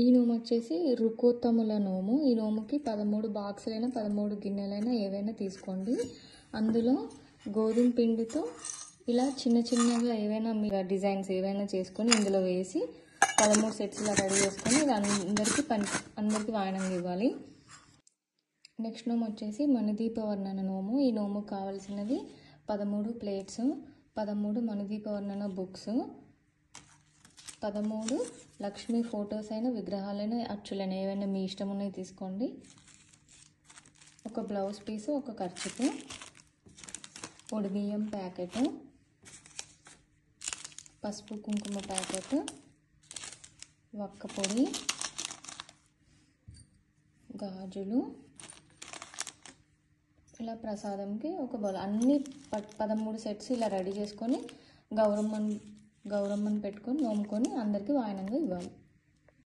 ఈ నోము వచ్చేసి రుకోత్తముల నోము. ఈ నోముకి 13 బాక్సులైనా 13 గిన్నెలైనా ఏవైనా తీసుకోండి. అందులో గోధుమ పిండితో ఇలా చిన్న చిన్నగా ఏవైనా మీరు డిజైన్స్ ఏవైనా చేసుకొని ఇందులో వేసి 13 సెట్స్ ఇలా రెడీ చేసుకొని ఇది అందరికీ వాయనంగా ఇవ్వాలి. నెక్స్ట్ నోము వచ్చేసి మణిదీపవర్ణన నోము. ఈ నోముకు కావాల్సినవి 13 ప్లేట్స్, 13 మణిదీపవర్ణన బుక్స్, 13 లక్ష్మీ ఫొటోస్ అయినా విగ్రహాలైనా అచ్చులైనా ఏవైనా మీ ఇష్టం ఉన్నాయి తీసుకోండి. ఒక బ్లౌజ్ పీసు, ఒక ఖర్చుకు, పొడి బియ్యం ప్యాకెట్, పసుపు కుంకుమ ప్యాకెట్, వక్క పొడి, గాజులు, ఇలా ప్రసాదంకి ఒక బౌల్. అన్ని 13 సెట్స్ ఇలా రెడీ చేసుకొని గౌరమ్మని పెట్టుకొని నోముకొని అందరికీ వాయనంగా ఇవ్వాలి.